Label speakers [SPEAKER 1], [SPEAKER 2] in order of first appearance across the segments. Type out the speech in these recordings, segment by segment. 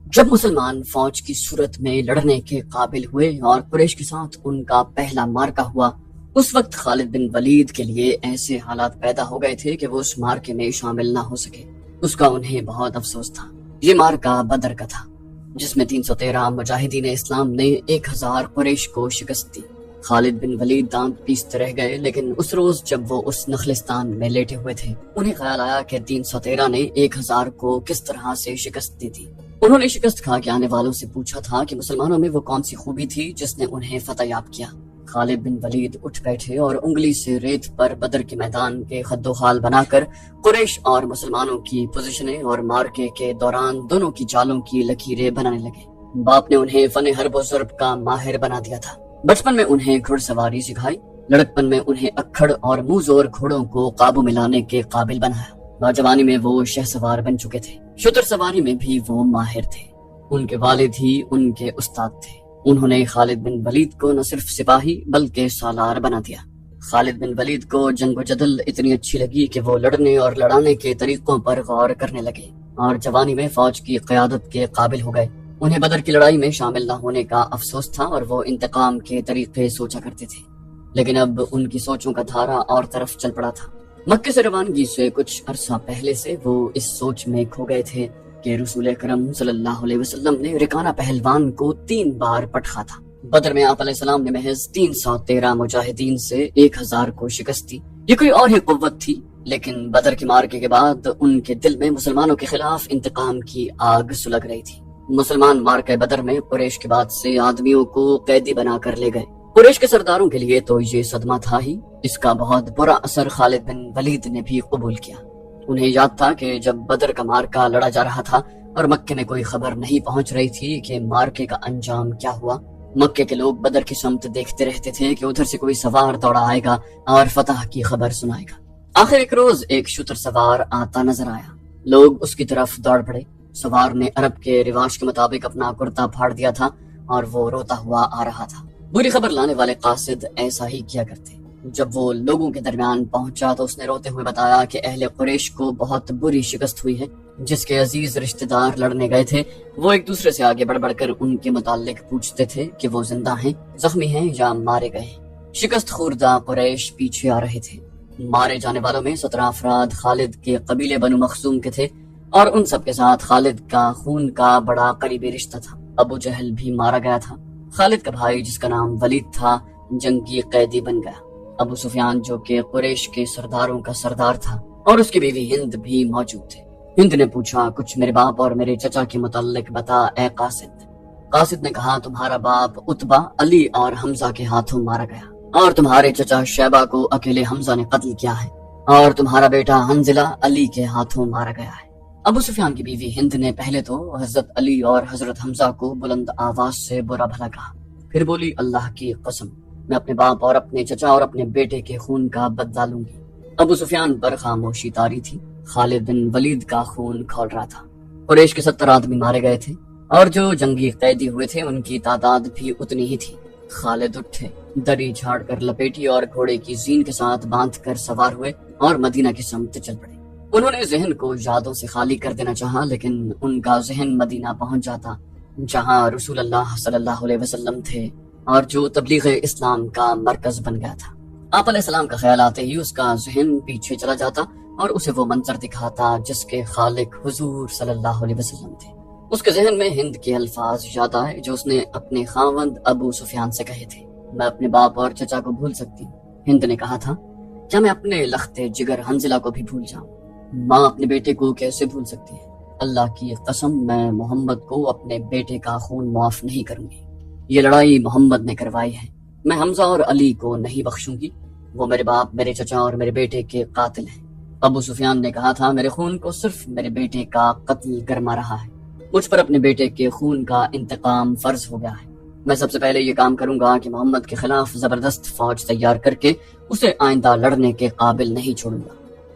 [SPEAKER 1] جب مسلمان فوج کی صورت میں لڑنے کے قابل ہوئے اور قریش کے ساتھ ان کا پہلا معرکہ ہوا، اس وقت خالد بن ولید کے لیے ایسے حالات پیدا ہو گئے تھے کہ وہ اس معرکے میں شامل نہ ہو سکے۔ اس کا انہیں بہت افسوس تھا۔ یہ معرکہ بدر کا تھا، جس میں 313 مجاہدین اسلام نے 1000 قریش کو شکست دی۔ خالد بن ولید دانت پیستے رہ گئے، لیکن اس روز جب وہ اس نخلستان میں لیٹے ہوئے تھے، انہیں خیال آیا کہ 313 نے 1000 کو کس طرح سے شکست دی تھی۔ انہوں نے شکست کھا کے آنے والوں سے پوچھا تھا کہ مسلمانوں میں وہ کون سی خوبی تھی جس نے انہیں فتح یاب کیا۔ خالد بن ولید اٹھ بیٹھے اور انگلی سے ریت پر بدر کے میدان کے خد و خال بنا کر قریش اور مسلمانوں کی پوزیشنیں اور مارکے کے دوران دونوں کی چالوں کی لکیریں بنانے لگے۔ باپ نے انہیں فن حرب و ضرب کا ماہر بنا دیا تھا۔ بچپن میں انہیں گھڑ سواری سکھائی، لڑکپن میں انہیں اکھڑ اور منہ زور گھوڑوں کو قابو میں لانے کے قابل بنایا۔ نوجوانی میں وہ شہ سوار بن چکے تھے، شتر سواری میں بھی وہ ماہر تھے۔ ان کے والد ہی ان کے استاد تھے۔ انہوں نے خالد بن ولید کو نہ صرف سپاہی بلکہ سالار بنا دیا۔ خالد بن ولید کو جنگ و جدل اتنی اچھی لگی کہ وہ لڑنے اور لڑانے کے طریقوں پر غور کرنے لگے اور جوانی میں فوج کی قیادت کے قابل ہو گئے۔ انہیں بدر کی لڑائی میں شامل نہ ہونے کا افسوس تھا اور وہ انتقام کے طریقے سوچا کرتے تھے، لیکن اب ان کی سوچوں کا دھارا اور طرف چل پڑا تھا۔ مکے سے روانگی سے کچھ عرصہ پہلے سے وہ اس سوچ میں کھو گئے تھے کہ رسول اکرم صلی اللہ علیہ وسلم نے رکانہ پہلوان کو 3 بار پٹخا تھا۔ بدر میں آپ علیہ السلام نے محض 313 مجاہدین سے 1000 کو شکست دی۔ یہ کوئی اور ہی قوت تھی، لیکن بدر کے مارکے کے بعد ان کے دل میں مسلمانوں کے خلاف انتقام کی آگ سلگ رہی تھی۔ مسلمان مارکے بدر میں قریش کے بعد سے آدمیوں کو قیدی بنا کر لے گئے۔ قریش کے سرداروں کے لیے تو یہ صدمہ تھا ہی، اس کا بہت برا اثر خالد بن ولید نے بھی قبول کیا۔ انہیں یاد تھا کہ جب بدر کا مارکہ لڑا جا رہا تھا اور مکے میں کوئی خبر نہیں پہنچ رہی تھی کہ مارکے کا انجام کیا ہوا، مکے کے لوگ بدر کی سمت دیکھتے رہتے تھے کہ ادھر سے کوئی سوار دوڑا آئے گا اور فتح کی خبر سنائے گا۔ آخر ایک روز ایک شتر سوار آتا نظر آیا۔ لوگ اس کی طرف دوڑ پڑے۔ سوار نے عرب کے رواج کے مطابق اپنا کرتا پھاڑ دیا تھا اور وہ روتا ہوا آ رہا تھا۔ بری خبر لانے والے قاصد ایسا ہی کیا کرتے۔ جب وہ لوگوں کے درمیان پہنچا تو اس نے روتے ہوئے بتایا کہ اہل قریش کو بہت بری شکست ہوئی ہے۔ جس کے عزیز رشتہ دار لڑنے گئے تھے وہ ایک دوسرے سے آگے بڑھ بڑھ کر ان کے متعلق پوچھتے تھے کہ وہ زندہ ہیں، زخمی ہیں یا مارے گئے ہیں۔ شکست خوردہ قریش پیچھے آ رہے تھے۔ مارے جانے والوں میں 17 افراد خالد کے قبیلے بنو مخزوم کے تھے اور ان سب کے ساتھ خالد کا خون کا بڑا قریبی رشتہ تھا۔ ابو جہل بھی مارا گیا تھا۔ خالد کا بھائی جس کا نام ولید تھا جنگی قیدی بن گیا۔ ابو سفیان جو کہ قریش کے سرداروں کا سردار تھا اور اس کی بیوی ہند بھی موجود تھے۔ ہند نے پوچھا، کچھ میرے باپ اور میرے چچا کے متعلق بتا اے قاصد۔ قاصد نے کہا، تمہارا باپ عتبہ علی اور حمزہ کے ہاتھوں مارا گیا اور تمہارے چچا شیبہ کو اکیلے حمزہ نے قتل کیا ہے اور تمہارا بیٹا حنظلہ علی کے ہاتھوں مارا گیا ہے۔ ابو سفیان کی بیوی ہند نے پہلے تو حضرت علی اور حضرت حمزہ کو بلند آواز سے برا بھلا کہا، پھر بولی، اللہ کی قسم میں اپنے باپ اور اپنے چچا اور اپنے بیٹے کے خون کا بدلہ لوں گی۔ ابو سفیان پر خاموشی طاری تھی۔ خالد بن ولید کا خون کھول رہا تھا۔ قریش کے 70 آدمی مارے گئے تھے اور جو جنگی قیدی ہوئے تھے ان کی تعداد بھی اتنی ہی تھی۔ خالد اٹھے، دری جھاڑ کر لپیٹی اور گھوڑے کی زین کے ساتھ باندھ کر سوار ہوئے اور مدینہ کی سمت چل پڑے۔ انہوں نے ذہن کو یادوں سے خالی کر دینا چاہا، لیکن ان کا ذہن مدینہ پہنچ جاتا جہاں رسول اللہ صلی اللہ علیہ وسلم تھے اور جو تبلیغ اسلام کا مرکز بن گیا تھا۔ آپ علیہ السلام کا خیال آتے ہی اس کا ذہن پیچھے چلا جاتا اور اسے وہ منظر دکھاتا جس کے خالق حضور صلی اللہ علیہ وسلم تھے۔ اس کے ذہن میں ہند کے الفاظ یاد آئے جو اس نے اپنے خاوند ابو سفیان سے کہے تھے، میں اپنے باپ اور چچا کو بھول سکتی ہوں۔ ہند نے کہا تھا، کیا میں اپنے لخت جگر حنظلہ کو بھی بھول جاؤں؟ ماں اپنے بیٹے کو کیسے بھول سکتی ہے؟ اللہ کی قسم میں محمد کو اپنے بیٹے کا خون معاف نہیں کروں گی۔ یہ لڑائی محمد نے کروائی ہے، میں حمزہ اور علی کو نہیں بخشوں گی، وہ میرے باپ، میرے چچا اور میرے بیٹے کے قاتل ہیں۔ ابو سفیان نے کہا تھا، میرے خون کو صرف میرے بیٹے کا قتل گرما رہا ہے، مجھ پر اپنے بیٹے کے خون کا انتقام فرض ہو گیا ہے۔ میں سب سے پہلے یہ کام کروں گا کہ محمد کے خلاف زبردست فوج تیار کر کے اسے آئندہ لڑنے کے قابل نہیں چھوڑوں گا۔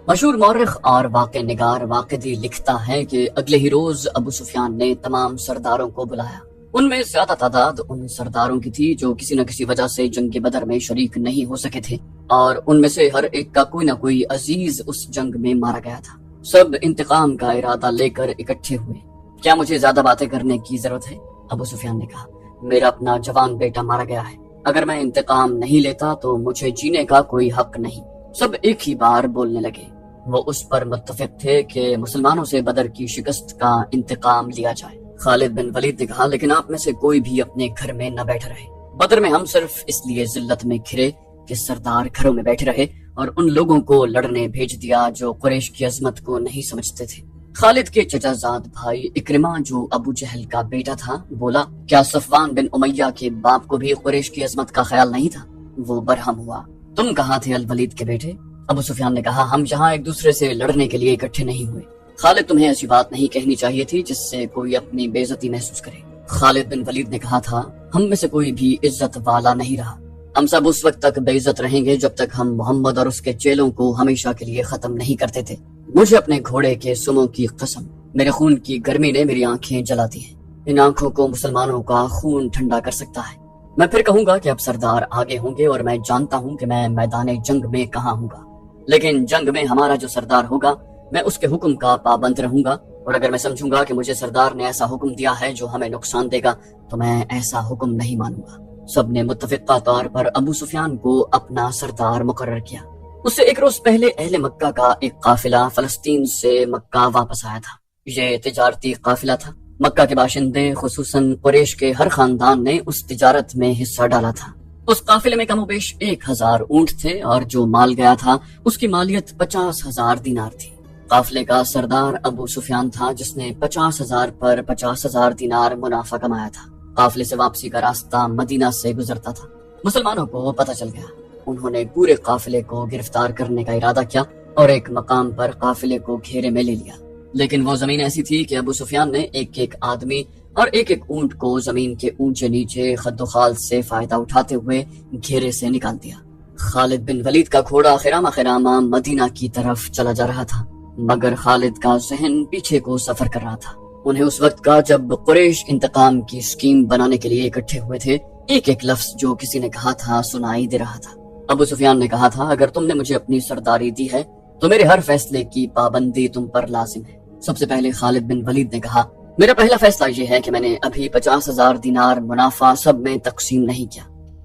[SPEAKER 1] مشہور مورخ اور واقع نگار واقعی لکھتا ہے کہ اگلے ہی روز ابو سفیان نے تمام سرداروں کو بلایا۔ ان میں زیادہ تعداد ان سرداروں کی تھی جو کسی نہ کسی وجہ سے جنگ بدر میں شریک نہیں ہو سکے تھے، اور ان میں سے ہر ایک کا کوئی نہ کوئی عزیز اس جنگ میں مارا گیا تھا۔ سب انتقام کا ارادہ لے کر اکٹھے ہوئے۔ کیا مجھے زیادہ باتیں کرنے کی ضرورت ہے؟ ابو سفیان نے کہا، میرا اپنا جوان بیٹا مارا گیا ہے، اگر میں انتقام نہیں لیتا تو مجھے جینے کا کوئی حق نہیں۔ سب ایک ہی بار بولنے لگے۔ وہ اس پر متفق تھے کہ مسلمانوں سے بدر کی شکست کا انتقام لیا جائے۔ خالد بن ولید نے کہا، لیکن آپ میں سے کوئی بھی اپنے گھر میں نہ بیٹھ رہے۔ بدر میں ہم صرف اس لیے ذلت میں گھرے کہ سردار گھروں میں بیٹھے رہے اور ان لوگوں کو لڑنے بھیج دیا جو قریش کی عظمت کو نہیں سمجھتے تھے۔ خالد کے چچا زاد بھائی اکرمہ جو ابو جہل کا بیٹا تھا بولا، کیا صفوان بن امیہ کے باپ کو بھی قریش کی عظمت کا خیال نہیں تھا؟ وہ برہم ہوا۔ تم کہاں تھے الولید کے بیٹے؟ ابو سفیان نے کہا، ہم یہاں ایک دوسرے سے لڑنے کے لیے اکٹھے نہیں ہوئے۔ خالد، تمہیں ایسی بات نہیں کہنی چاہیے تھی جس سے کوئی اپنی بے عزتی محسوس کرے۔ خالد بن ولید نے کہا تھا، ہم میں سے کوئی بھی عزت والا نہیں رہا، ہم سب اس وقت تک بے عزت رہیں گے جب تک ہم محمد اور اس کے چیلوں کو ہمیشہ کے لیے ختم نہیں کرتے تھے۔ مجھے اپنے گھوڑے کے سموں کی قسم، میرے خون کی گرمی نے میری آنکھیں جلا دی ہیں، ان آنکھوں کو مسلمانوں کا خون ٹھنڈا کر سکتا ہے۔ میں پھر کہوں گا کہ اب سردار آگے ہوں گے اور میں جانتا ہوں کہ میں میدان جنگ میں کہاں ہوں گا، لیکن جنگ میں ہمارا جو سردار ہوگا میں اس کے حکم کا پابند رہوں گا، اور اگر میں سمجھوں گا کہ مجھے سردار نے ایسا حکم دیا ہے جو ہمیں نقصان دے گا تو میں ایسا حکم نہیں مانوں گا۔ سب نے متفقہ طور پر ابو سفیان کو اپنا سردار مقرر کیا۔ اس سے ایک روز پہلے اہل مکہ کا ایک قافلہ فلسطین سے مکہ واپس آیا تھا۔ یہ تجارتی قافلہ تھا۔ مکہ کے باشندے خصوصاً قریش کے ہر خاندان نے اس تجارت میں حصہ ڈالا تھا۔ اس قافلے میں کم و بیش 1000 اونٹ تھے اور جو مال گیا تھا اس کی مالیت 50,000 دینار تھی۔ قافلے کا سردار ابو سفیان تھا جس نے 50,000 پر 50,000 دینار منافع کمایا تھا۔ قافلے سے واپسی کا راستہ مدینہ سے گزرتا تھا۔ مسلمانوں کو پتہ چل گیا، انہوں نے پورے قافلے کو گرفتار کرنے کا ارادہ کیا اور ایک مقام پر قافلے کو گھیرے میں لے لیا، لیکن وہ زمین ایسی تھی کہ ابو سفیان نے ایک ایک آدمی اور ایک ایک اونٹ کو زمین کے اونچے نیچے خد و خال سے فائدہ اٹھاتے ہوئے گھیرے سے نکال دیا۔ خالد بن ولید کا گھوڑا خرامہ خرامہ مدینہ کی طرف چلا جا رہا تھا، مگر خالد کا ذہن پیچھے کو سفر کر رہا تھا۔ انہیں اس وقت کا جب قریش انتقام کی اسکیم بنانے کے لیے اکٹھے ہوئے تھے، ایک ایک لفظ جو کسی نے کہا تھا سنائی دے رہا تھا۔ ابو سفیان نے کہا تھا، اگر تم نے مجھے اپنی سرداری دی ہے تو میرے ہر فیصلے کی پابندی تم پر لازم ہے۔ سب سے پہلے خالد بن ولید نے کہا، میرا پہلا فیصلہ یہ ہے کہ میں نے ابھی 50,000 دینار منافع سب میں تقسیم نہیں کیا،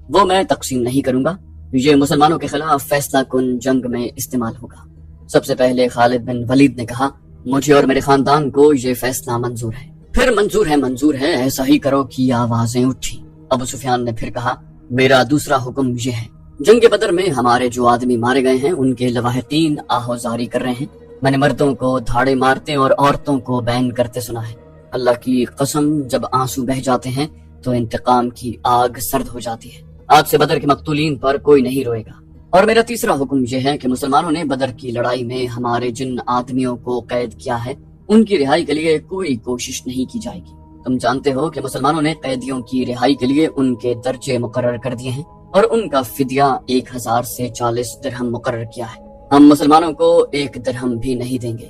[SPEAKER 1] وہ میں تقسیم نہیں کروں گا، یہ مسلمانوں کے خلاف فیصلہ کن جنگ میں استعمال ہوگا۔ سب سے پہلے خالد بن ولید نے کہا، مجھے اور میرے خاندان کو یہ فیصلہ منظور ہے۔ پھر منظور ہے ایسا ہی کرو کی آوازیں اٹھی۔ ابو سفیان نے پھر کہا، میرا دوسرا حکم یہ ہے، جنگ بدر میں ہمارے جو آدمی مارے گئے ہیں ان کے لواحقین آہوزاری کر رہے ہیں، میں نے مردوں کو دھاڑے مارتے اور عورتوں کو بین کرتے سنا ہے۔ اللہ کی قسم، جب آنسو بہ جاتے ہیں تو انتقام کی آگ سرد ہو جاتی ہے۔ آج سے بدر کے مقتولین پر کوئی نہیں روئے گا۔ اور میرا تیسرا حکم یہ ہے کہ مسلمانوں نے بدر کی لڑائی میں ہمارے جن آدمیوں کو قید کیا ہے ان کی رہائی کے لیے کوئی کوشش نہیں کی جائے گی۔ تم جانتے ہو کہ مسلمانوں نے قیدیوں کی رہائی کے لیے ان کے درجے مقرر کر دیے ہیں اور ان کا فدیہ 1000 سے 40 درہم مقرر کیا ہے۔ ہم مسلمانوں کو 1 درہم بھی نہیں دیں گے،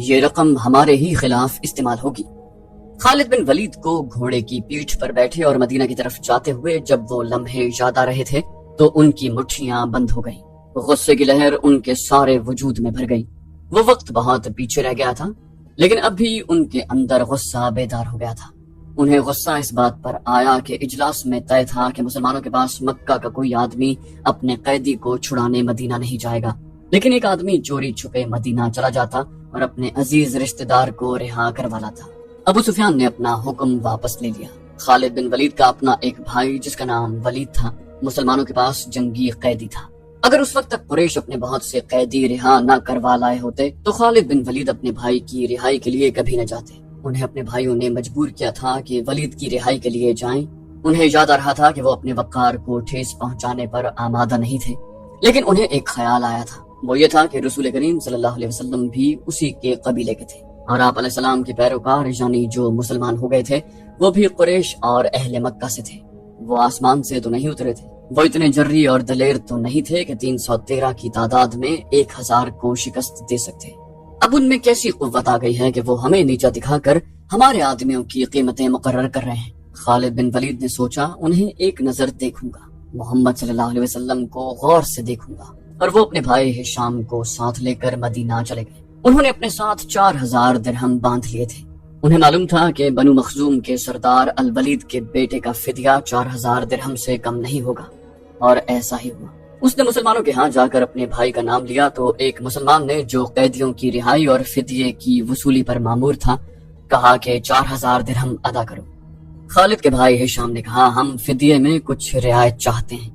[SPEAKER 1] یہ رقم ہمارے ہی خلاف استعمال ہوگی۔ خالد بن ولید کو گھوڑے کی پیٹھ پر بیٹھے اور مدینہ کی طرف جاتے ہوئے جب وہ لمحے یاد آ رہے تھے تو ان کی مٹھیاں بند ہو گئیں، غصے کی لہر ان کے سارے وجود میں بھر گئی۔ وہ وقت بہت پیچھے رہ گیا تھا، لیکن اب بھی ان کے اندر غصہ بیدار ہو گیا تھا۔ انہیں غصہ اس بات پر آیا کہ اجلاس میں طے تھا کہ مسلمانوں کے پاس مکہ کا کوئی آدمی اپنے قیدی کو چھڑانے مدینہ نہیں جائے گا، لیکن ایک آدمی چوری چھپے مدینہ چلا جاتا اور اپنے عزیز رشتہ دار کو رہا کروا لاتا۔ ابو سفیان نے اپنا حکم واپس لے لیا۔ خالد بن ولید کا اپنا ایک بھائی جس کا نام ولید تھا مسلمانوں کے پاس جنگی قیدی تھا۔ اگر اس وقت تک قریش اپنے بہت سے قیدی رہا نہ کروا لائے ہوتے تو خالد بن ولید اپنے بھائی کی رہائی کے لیے کبھی نہ جاتے۔ انہیں اپنے بھائیوں نے مجبور کیا تھا کہ ولید کی رہائی کے لیے جائیں۔ انہیں یاد آ رہا تھا کہ وہ اپنے وقار کو ٹھیس پہنچانے پر آمادہ نہیں تھے، لیکن انہیں ایک خیال آیا تھا، وہ یہ تھا کہ رسول کریم صلی اللہ علیہ وسلم بھی اسی کے قبیلے کے تھے اور آپ علیہ السلام کے پیروکار یعنی جو مسلمان ہو گئے تھے وہ بھی قریش اور اہل مکہ سے تھے۔ وہ آسمان سے تو نہیں اترے تھے، وہ اتنے جری اور دلیر تو نہیں تھے کہ 313 کی تعداد میں 1000 کو شکست دے سکتے۔ اب ان میں کیسی قوت آ گئی ہے کہ وہ ہمیں نیچا دکھا کر ہمارے آدمیوں کی قیمتیں مقرر کر رہے ہیں۔ خالد بن ولید نے سوچا، انہیں ایک نظر دیکھوں گا، محمد صلی اللہ علیہ وسلم کو غور سے دیکھوں گا، اور وہ اپنے بھائی ہشام کو ساتھ لے کر مدینہ چلے گئے۔ انہوں نے اپنے ساتھ 4000 درہم باندھ لیے تھے۔ انہیں معلوم تھا کہ بنو مخزوم کے سردار الولید کے بیٹے کا فدیہ 4000 درہم سے کم نہیں ہوگا، اور ایسا ہی ہوا۔ اس نے مسلمانوں کے ہاں جا کر اپنے بھائی کا نام لیا تو ایک مسلمان نے جو قیدیوں کی رہائی اور فدیے کی وصولی پر مامور تھا کہا کہ 4000 درہم ادا کرو۔ خالد کے بھائی ہشام نے کہا ہم فدیے میں کچھ رعایت چاہتے ہیں،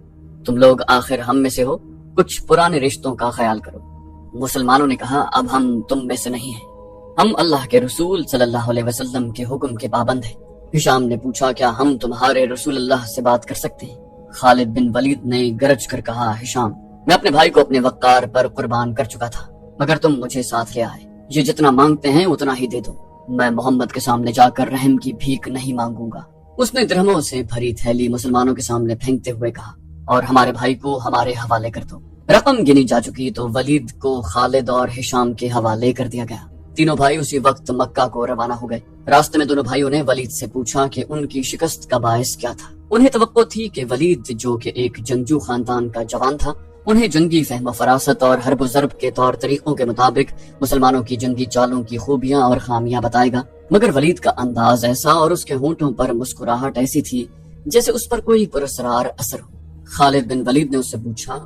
[SPEAKER 1] تم لوگ آخر ہم میں سے ہو، کچھ پرانے رشتوں کا خیال کرو۔ مسلمانوں نے کہا اب ہم تم میں سے نہیں ہیں، ہم اللہ کے رسول صلی اللہ علیہ وسلم کے حکم کے پابند ہیں۔ ہشام نے پوچھا کیا ہم تمہارے رسول اللہ سے بات کر سکتے ہیں؟ خالد بن ولید نے گرج کر کہا ہشام میں اپنے بھائی کو اپنے وقار پر قربان کر چکا تھا، مگر تم مجھے ساتھ لے آئے، یہ جتنا مانگتے ہیں اتنا ہی دے دو، میں محمد کے سامنے جا کر رحم کی بھیک نہیں مانگوں گا۔ اس نے درہموں سے بھری تھیلی مسلمانوں کے سامنے پھینکتے ہوئے کہا اور ہمارے بھائی کو ہمارے حوالے کر دو۔ رقم گنی جا چکی تو ولید کو خالد اور ہشام کے حوالے کر دیا گیا۔ تینوں بھائی اسی وقت مکہ کو روانہ ہو گئے۔ راستے میں دونوں بھائیوں نے ولید سے پوچھا کہ ان کی شکست کا باعث کیا تھا۔ انہیں توقع تھی کہ ولید جو کہ ایک جنگجو خاندان کا جوان تھا، انہیں جنگی فہم و فراست اور حرب و ضرب کے طور طریقوں کے مطابق مسلمانوں کی جنگی چالوں کی خوبیاں اور خامیاں بتائے گا، مگر ولید کا انداز ایسا اور اس کے ہونٹوں پر مسکراہٹ ایسی تھی جیسے اس پر کوئی پراسرار اثر ہو۔ خالد بن ولید نے اس سے پوچھا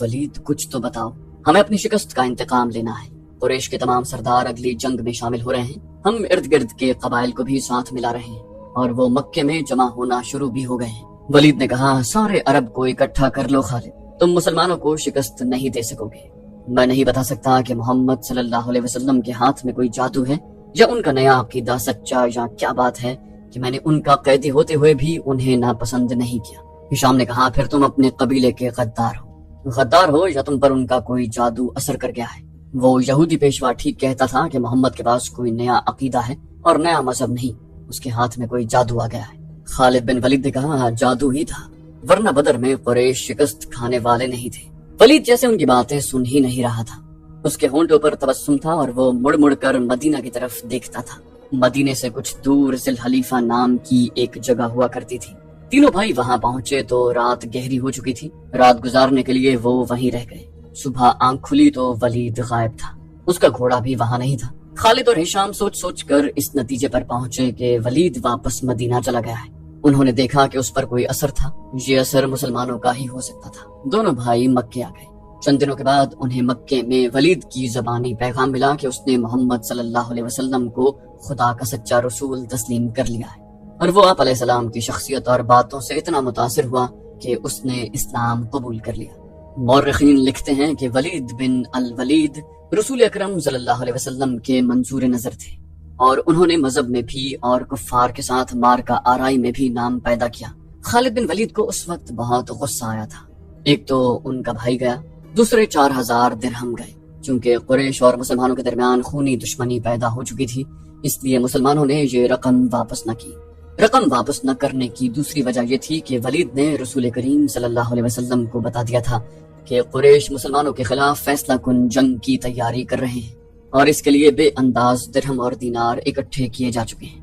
[SPEAKER 1] ولید کچھ تو بتاؤ، ہمیں اپنی شکست کا انتقام لینا ہے، قریش کے تمام سردار اگلی جنگ میں شامل ہو رہے ہیں، ہم ارد گرد کے قبائل کو بھی ساتھ ملا رہے ہیں اور وہ مکے میں جمع ہونا شروع بھی ہو گئے ہیں۔ ولید نے کہا سارے عرب کو اکٹھا کر لو خالد، تم مسلمانوں کو شکست نہیں دے سکو گے۔ میں نہیں بتا سکتا کہ محمد صلی اللہ علیہ وسلم کے ہاتھ میں کوئی جادو ہے یا ان کا نیا عقیدہ سچا یا کیا بات ہے کہ میں نے ان کا قیدی ہوتے ہوئے بھی انہیں ناپسند نہیں کیا۔ ہشام نے کہا پھر تم اپنے قبیلے کے غدار ہو یا تم پر ان کا کوئی جادو اثر کر گیا ہے۔ وہ یہودی پیشوا ٹھیک کہتا تھا کہ محمد کے پاس کوئی نیا عقیدہ ہے اور نیا مذہب نہیں، اس کے ہاتھ میں کوئی جادو آ گیا ہے۔ خالد بن ولید نے کہا جادو ہی تھا، ورنہ بدر میں قریش شکست کھانے والے نہیں تھے۔ ولید جیسے ان کی باتیں سن ہی نہیں رہا تھا، اس کے ہونٹوں پر تبسم تھا اور وہ مڑ مڑ کر مدینہ کی طرف دیکھتا تھا۔ مدینے سے کچھ دور ذی الحلیفہ نام کی ایک جگہ ہوا کرتی تھی۔ تینوں بھائی وہاں پہنچے تو رات گہری ہو چکی تھی، رات گزارنے کے لیے وہ وہیں رہ گئے۔ صبح آنکھ کھلی تو ولید غائب تھا، اس کا گھوڑا بھی وہاں نہیں تھا۔ خالد اور ہشام سوچ سوچ کر اس نتیجے پر پہنچے کہ ولید واپس مدینہ چلا گیا ہے۔ انہوں نے دیکھا کہ اس پر کوئی اثر تھا، یہ اثر مسلمانوں کا ہی ہو سکتا تھا۔ دونوں بھائی مکے آ گئے۔ چند دنوں کے بعد انہیں مکے میں ولید کی زبانی پیغام ملا کہ اس نے محمد صلی اللہ علیہ وسلم کو خدا کا سچا رسول تسلیم کر لیا ہے، اور وہ آپ علیہ السلام کی شخصیت اور باتوں سے اتنا متاثر ہوا کہ اس نے اسلام قبول کر لیا۔ مورخین لکھتے ہیں کہ ولید بن الولید رسول اکرم صلی اللہ علیہ وسلم کے منظور نظر تھے، اور انہوں نے مذہب میں بھی اور کفار کے ساتھ مارکا آرائی میں بھی نام پیدا کیا۔ خالد بن ولید کو اس وقت بہت غصہ آیا تھا۔ ایک تو ان کا بھائی گیا، دوسرے 4000 درہم گئے۔ چونکہ قریش اور مسلمانوں کے درمیان خونی دشمنی پیدا ہو چکی تھی، اس لیے مسلمانوں نے یہ رقم واپس نہ کی۔ رقم واپس نہ کرنے کی دوسری وجہ یہ تھی کہ ولید نے رسول کریم صلی اللہ علیہ وسلم کو بتا دیا تھا کہ قریش مسلمانوں کے خلاف فیصلہ کن جنگ کی تیاری کر رہے ہیں، اور اس کے لیے بے انداز درہم اور دینار اکٹھے کیے جا چکے ہیں۔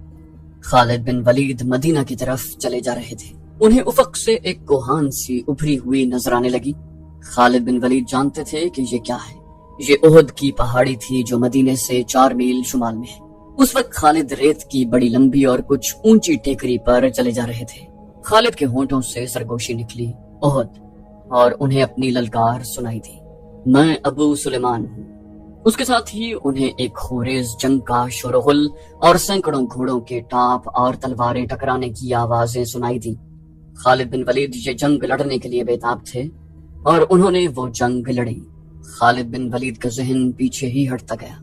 [SPEAKER 1] خالد بن ولید مدینہ کی طرف چلے جا رہے تھے، انہیں افق سے ایک کوہان سی ابھری ہوئی نظر آنے لگی۔ خالد بن ولید جانتے تھے کہ یہ کیا ہے، یہ احد کی پہاڑی تھی جو مدینے سے 4 میل شمال میں ہے۔ اس وقت خالد ریت کی بڑی لمبی اور کچھ اونچی ٹیکری پر چلے جا رہے تھے۔ خالد کے ہونٹوں سے سرگوشی نکلی احد، اور انہیں اپنی للکار سنائی دی، میں ابو سلیمان ہوں۔ اس کے ساتھ ہی انہیں ایک خوریز جنگ کا شور و غل اور سینکڑوں گھوڑوں کے ٹاپ اور تلواریں ٹکرانے کی آوازیں سنائی دی۔ خالد بن ولید یہ جنگ لڑنے کے لیے بےتاب تھے اور انہوں نے وہ جنگ لڑی۔ خالد بن ولید کا ذہن پیچھے ہی ہٹتا گیا۔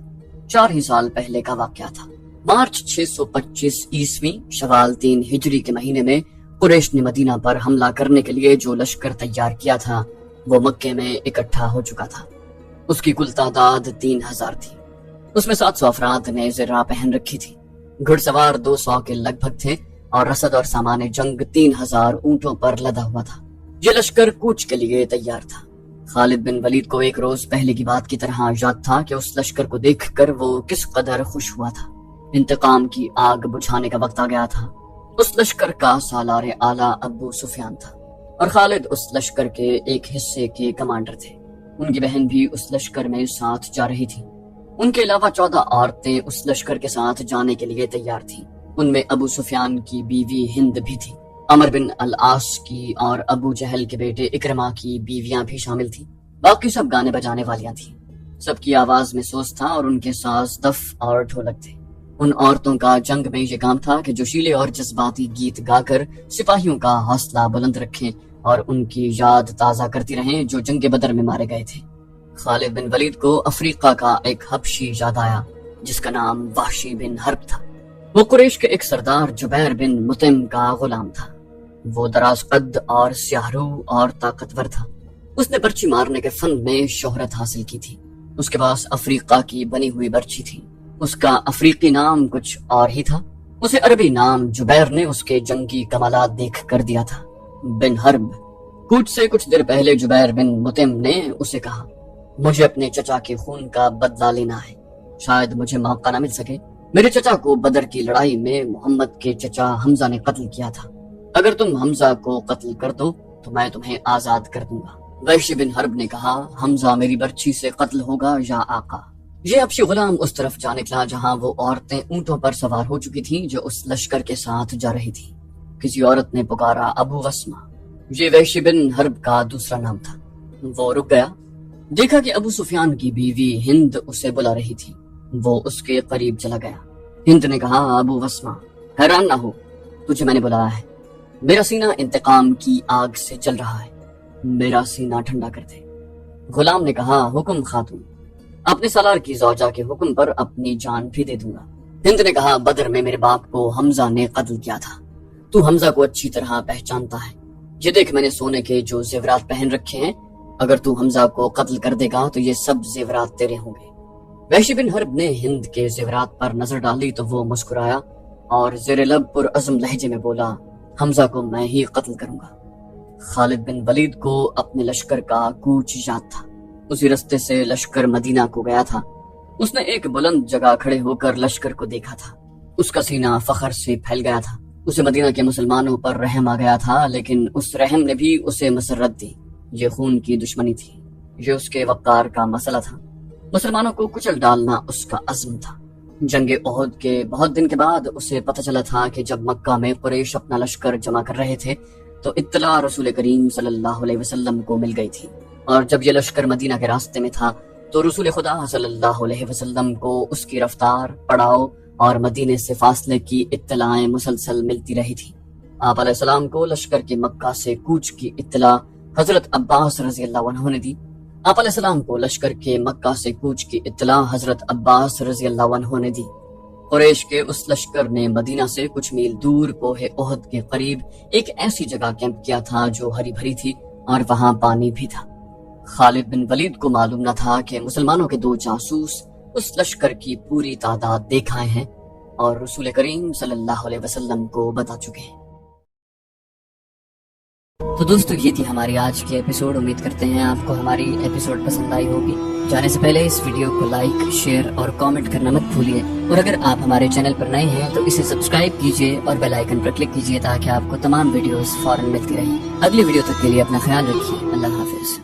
[SPEAKER 1] 4 ہی سال پہلے کا واقعہ تھا۔ مارچ 625 عیسوی شوال 3 ہجری کے مہینے میں قریش نے مدینہ پر حملہ کرنے کے لیے جو لشکر تیار کیا تھا وہ مکے میں اکٹھا ہو چکا تھا۔ اس کی کل تعداد 3000 تھی۔ اس میں 700 افراد نے زرہ پہن رکھی تھی، گھڑ سوار 200 کے لگ بھگ تھے، اور رسد اور سامان جنگ 3000 اونٹوں پر لدا ہوا تھا۔ یہ لشکر کوچ کے لیے تیار تھا۔ خالد بن ولید کو ایک روز پہلے کی بات کی طرح یاد تھا کہ اس لشکر کو دیکھ کر وہ کس قدر خوش ہوا تھا۔ انتقام کی آگ بجھانے کا وقت آ گیا تھا۔ اس لشکر کا سالار اعلیٰ ابو سفیان تھا، اور خالد اس لشکر کے ایک حصے کے کمانڈر تھے۔ ان کی بہن بھی اس لشکر میں ساتھ جا رہی تھی۔ ان کے علاوہ 14 عورتیں اس لشکر کے ساتھ جانے کے لیے تیار تھیں۔ ان میں ابو سفیان کی بیوی ہند بھی تھی، عمر بن العاص کی اور ابو جہل کے بیٹے اکرمہ کی بیویاں بھی شامل تھیں۔ باقی سب گانے بجانے والیاں تھیں۔ سب کی آواز میں سوز تھا اور ان کے ساز دف اور ڈھولک تھے۔ ان عورتوں کا جنگ میں یہ کام تھا کہ جوشیلے اور جذباتی گیت گا کر سپاہیوں کا حوصلہ بلند رکھیں اور ان کی یاد تازہ کرتی رہیں جو جنگ بدر میں مارے گئے تھے۔ خالد بن ولید کو افریقہ کا ایک حبشی یاد آیا جس کا نام وحشی بن حرب تھا۔ وہ قریش کے ایک سردار جبیر بن مطعم کا غلام تھا۔ وہ دراز قد اور سیاہ رو اور طاقتور تھا۔ اس نے برچی مارنے کے فن میں شہرت حاصل کی تھی۔ اس کے پاس افریقہ کی بنی ہوئی برچی تھی۔ اس کا افریقی نام کچھ اور ہی تھا۔ اسے عربی نام جبیر نے اس کے جنگی کمالات دیکھ کر دیا تھا، بن حرب۔ کوچ سے کچھ دیر پہلے جبیر بن مطعم نے اسے کہا، مجھے اپنے چچا کے خون کا بدلہ لینا ہے، شاید مجھے موقع نہ مل سکے۔ میرے چچا کو بدر کی لڑائی میں محمد کے چچا حمزہ نے قتل کیا تھا۔ اگر تم حمزہ کو قتل کر دو تو میں تمہیں آزاد کر دوں گا۔ وحشی بن حرب نے کہا، حمزہ میری برچی سے قتل ہوگا یا آقا؟ یہ حبشی غلام اس طرف جا نکلا جہاں وہ عورتیں اونٹوں پر سوار ہو چکی تھیں جو اس لشکر کے ساتھ جا رہی تھیں۔ کسی عورت نے پکارا، ابو وسمہ۔ یہ وحشی بن حرب کا دوسرا نام تھا۔ وہ رک گیا، دیکھا کہ ابو سفیان کی بیوی ہند اسے بلا رہی تھی۔ وہ اس کے قریب چلا گیا۔ ہند نے کہا، ابو وسمہ، حیران نہ ہو، تجھے میں نے بلایا ہے۔ میرا سینہ انتقام کی آگ سے جل رہا ہے، میرا سینہ ٹھنڈا کر دے۔ غلام نے کہا، حکم خاتون، اپنے سالار کی زوجہ کے حکم پر اپنی جان بھی دے دوں گا۔ ہند نے کہا، بدر میں میرے باپ کو حمزہ نے قتل کیا تھا، تو حمزہ کو اچھی طرح پہچانتا ہے۔ یہ دیکھ میں نے سونے کے جو زیورات پہن رکھے ہیں، اگر تو حمزہ کو قتل کر دے گا تو یہ سب زیورات تیرے ہوں گے۔ وحشی بن حرب نے ہند کے زیورات پر نظر ڈالی تو وہ مسکرایا اور زیر لب پر عزم لہجے میں بولا، حمزہ کو میں ہی قتل کروں گا۔ خالد بن ولید کو اپنے لشکر کا کوچ یاد تھا۔ اسی رستے سے لشکر مدینہ کو گیا تھا۔ اس نے ایک بلند جگہ کھڑے ہو کر لشکر کو دیکھا تھا۔ اس کا سینہ فخر سے پھیل گیا تھا۔ اسے مدینہ کے مسلمانوں پر رحم آ گیا تھا، لیکن اس رحم نے بھی اسے مسرت دی۔ یہ خون کی دشمنی تھی، یہ اس کے وقار کا مسئلہ تھا۔ مسلمانوں کو کچل ڈالنا اس کا عزم تھا۔ جنگ احد کے بہت دن کے بعد اسے پتہ چلا تھا کہ جب مکہ میں قریش اپنا لشکر جمع کر رہے تھے تو اطلاع رسول کریم صلی اللہ علیہ وسلم کو مل گئی تھی، اور جب یہ لشکر مدینہ کے راستے میں تھا تو رسول خدا صلی اللہ علیہ وسلم کو اس کی رفتار، پڑاؤ اور مدینے سے فاصلے کی اطلاعیں مسلسل ملتی رہی تھی۔ آپ علیہ السلام کو لشکر کے مکہ سے کوچ کی اطلاع حضرت عباس رضی اللہ عنہ نے دی۔ آپ علیہ السلام کو لشکر کے مکہ سے کوچ کی اطلاع حضرت عباس رضی اللہ عنہ نے دی۔ قریش کے اس لشکر نے مدینہ سے کچھ میل دور کوہ احد کے قریب ایک ایسی جگہ کیمپ کیا تھا جو ہری بھری تھی اور وہاں پانی بھی تھا۔ خالد بن ولید کو معلوم نہ تھا کہ مسلمانوں کے 2 جاسوس اس لشکر کی پوری تعداد دیکھ آئے ہیں اور رسول کریم صلی اللہ علیہ وسلم کو بتا چکے ہیں۔ تو دوستو، یہ تھی ہماری آج کی ایپیسوڈ۔ امید کرتے ہیں آپ کو ہماری ایپیسوڈ پسند آئی ہوگی۔ جانے سے پہلے اس ویڈیو کو لائک، شیئر اور کامنٹ کرنا مت بھولیے، اور اگر آپ ہمارے چینل پر نئے ہیں تو اسے سبسکرائب کیجیے اور بیل آئیکن پر کلک کیجیے تاکہ آپ کو تمام ویڈیوز فوراً ملتی رہیں۔ اگلی ویڈیو تک کے لیے اپنا خیال رکھیے۔ اللہ حافظ۔